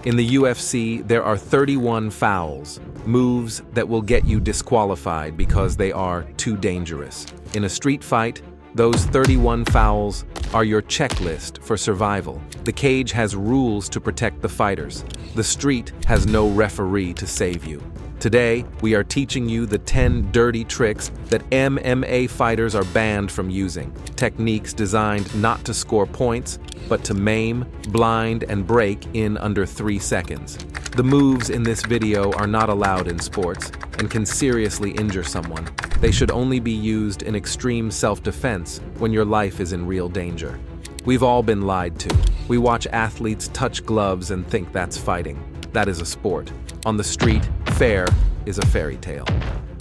In the UFC, there are 31 fouls, moves that will get you disqualified because they are too dangerous. In a street fight, those 31 fouls are your checklist for survival. The cage has rules to protect the fighters. The street has no referee to save you. Today, we are teaching you the 10 dirty tricks that MMA fighters are banned from using. Techniques designed not to score points, but to maim, blind, and break in under 3 seconds. The moves in this video are not allowed in sports and can seriously injure someone. They should only be used in extreme self-defense when your life is in real danger. We've all been lied to. We watch athletes touch gloves and think that's fighting. That is a sport. On the street, fair is a fairy tale.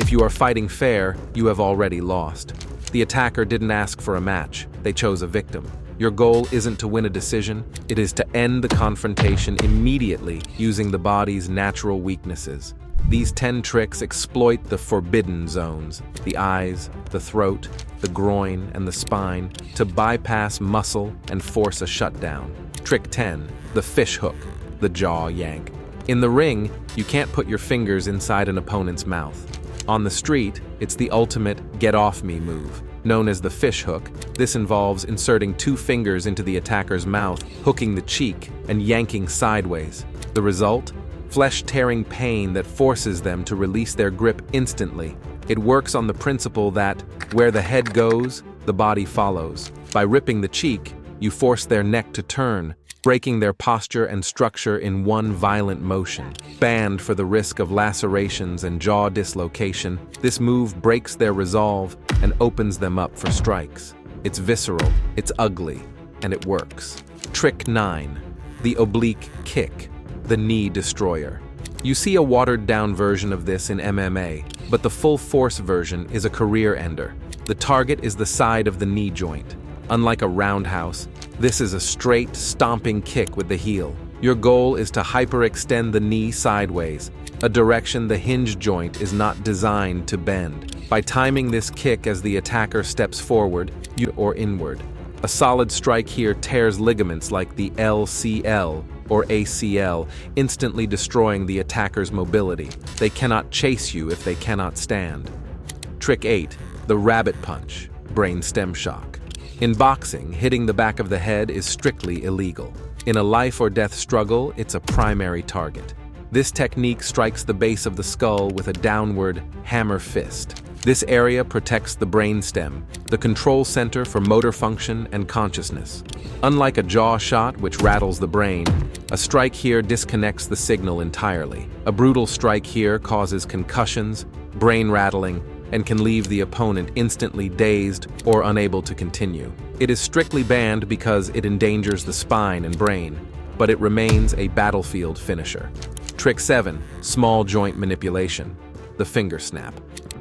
If you are fighting fair, you have already lost. The attacker didn't ask for a match. They chose a victim. Your goal isn't to win a decision, it is to end the confrontation immediately using the body's natural weaknesses. These 10 tricks exploit the forbidden zones, the eyes, the throat, the groin, and the spine, to bypass muscle and force a shutdown. Trick 10, the fish hook, the jaw yank. In the ring, you can't put your fingers inside an opponent's mouth. On the street, it's the ultimate get-off-me move. Known as the fish hook, this involves inserting 2 fingers into the attacker's mouth, hooking the cheek, and yanking sideways. The result? Flesh-tearing pain that forces them to release their grip instantly. It works on the principle that, where the head goes, the body follows. By ripping the cheek, you force their neck to turn, breaking their posture and structure in one violent motion. Banned for the risk of lacerations and jaw dislocation, this move breaks their resolve and opens them up for strikes. It's visceral, it's ugly, and it works. Trick 9. The oblique kick, the knee destroyer. You see a watered-down version of this in MMA, but the full-force version is a career ender. The target is the side of the knee joint. Unlike a roundhouse, this is a straight, stomping kick with the heel. Your goal is to hyperextend the knee sideways, a direction the hinge joint is not designed to bend. By timing this kick as the attacker steps forward or inward, a solid strike here tears ligaments like the LCL or ACL, instantly destroying the attacker's mobility. They cannot chase you if they cannot stand. Trick 8. The rabbit punch, brainstem shock. In boxing, hitting the back of the head is strictly illegal. In a life-or-death struggle, it's a primary target. This technique strikes the base of the skull with a downward hammer fist. This area protects the brainstem, the control center for motor function and consciousness. Unlike a jaw shot, which rattles the brain, a strike here disconnects the signal entirely. A brutal strike here causes concussions, brain rattling, and can leave the opponent instantly dazed or unable to continue. It is strictly banned because it endangers the spine and brain, but it remains a battlefield finisher. Trick 7. Small joint manipulation, the finger snap.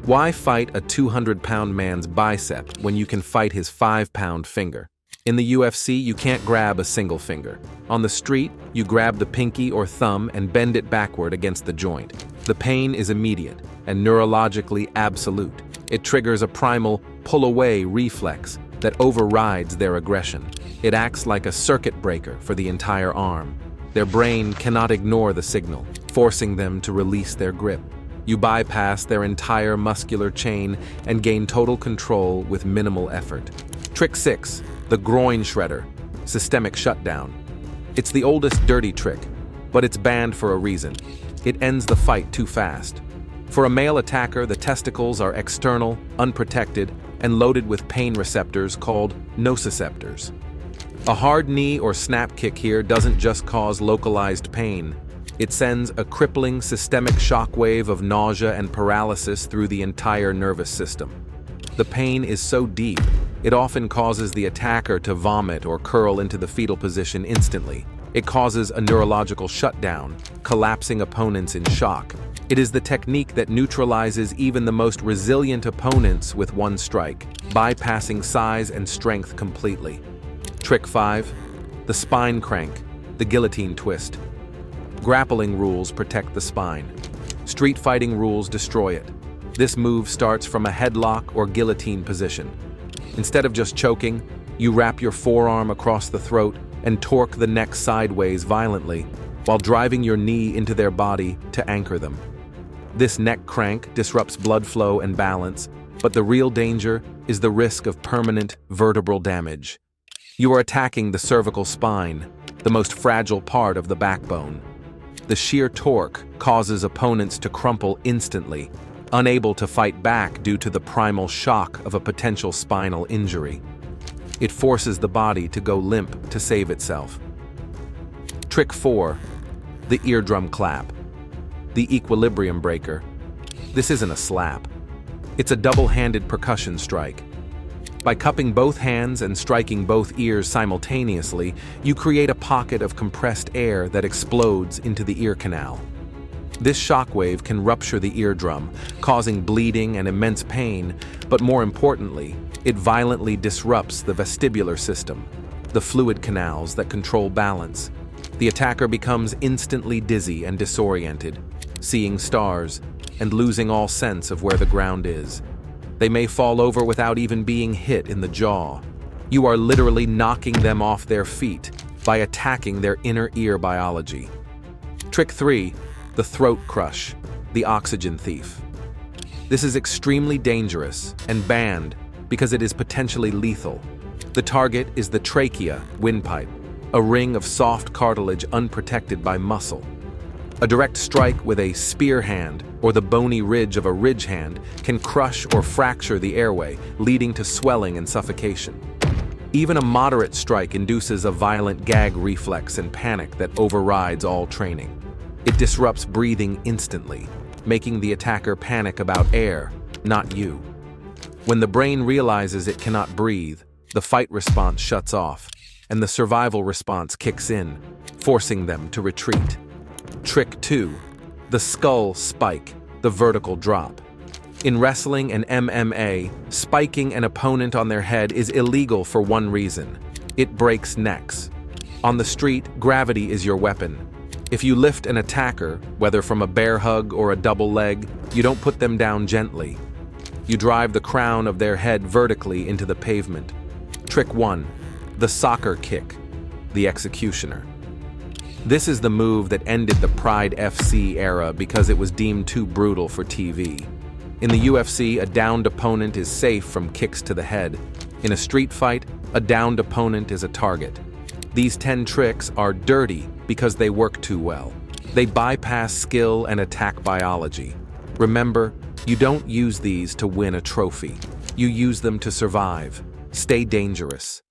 Why fight a 200-pound man's bicep when you can fight his 5-pound finger? In the UFC, you can't grab a single finger. On the street, you grab the pinky or thumb and bend it backward against the joint. The pain is immediate and neurologically absolute. It triggers a primal pull-away reflex that overrides their aggression. It acts like a circuit breaker for the entire arm. Their brain cannot ignore the signal, forcing them to release their grip. You bypass their entire muscular chain and gain total control with minimal effort. Trick 6. The groin shredder, systemic shutdown. It's the oldest dirty trick, but it's banned for a reason. It ends the fight too fast. For a male attacker, the testicles are external, unprotected, and loaded with pain receptors called nociceptors. A hard knee or snap kick here doesn't just cause localized pain. It sends a crippling systemic shockwave of nausea and paralysis through the entire nervous system. The pain is so deep, it often causes the attacker to vomit or curl into the fetal position instantly. It causes a neurological shutdown, collapsing opponents in shock. It is the technique that neutralizes even the most resilient opponents with one strike, bypassing size and strength completely. Trick 5. The spine crank, the guillotine twist. Grappling rules protect the spine. Street fighting rules destroy it. This move starts from a headlock or guillotine position. Instead of just choking, you wrap your forearm across the throat and torque the neck sideways violently. while driving your knee into their body to anchor them. This neck crank disrupts blood flow and balance, but the real danger is the risk of permanent vertebral damage. You are attacking the cervical spine, the most fragile part of the backbone. The sheer torque causes opponents to crumple instantly, unable to fight back due to the primal shock of a potential spinal injury. It forces the body to go limp to save itself. Trick 4. The eardrum clap. The equilibrium breaker. This isn't a slap. It's a double-handed percussion strike. By cupping both hands and striking both ears simultaneously, you create a pocket of compressed air that explodes into the ear canal. This shockwave can rupture the eardrum, causing bleeding and immense pain, but more importantly, it violently disrupts the vestibular system, the fluid canals that control balance. The attacker becomes instantly dizzy and disoriented, seeing stars, and losing all sense of where the ground is. They may fall over without even being hit in the jaw. You are literally knocking them off their feet by attacking their inner ear biology. Trick 3. The throat crush, the oxygen thief. This is extremely dangerous and banned because it is potentially lethal. The target is the trachea, windpipe, a ring of soft cartilage unprotected by muscle. A direct strike with a spear hand or the bony ridge of a ridge hand can crush or fracture the airway, leading to swelling and suffocation. Even a moderate strike induces a violent gag reflex and panic that overrides all training. It disrupts breathing instantly, making the attacker panic about air, not you. When the brain realizes it cannot breathe, the fight response shuts off, and the survival response kicks in, forcing them to retreat. Trick 2. The skull spike, the vertical drop. In wrestling and MMA, spiking an opponent on their head is illegal for one reason: it breaks necks. On the street, gravity is your weapon. If you lift an attacker, whether from a bear hug or a double leg, you don't put them down gently. You drive the crown of their head vertically into the pavement. Trick 1. The soccer kick, the executioner. This is the move that ended the Pride FC era because it was deemed too brutal for TV. In the UFC, a downed opponent is safe from kicks to the head. In a street fight, a downed opponent is a target. These 10 tricks are dirty because they work too well. They bypass skill and attack biology. Remember, you don't use these to win a trophy. You use them to survive. Stay dangerous.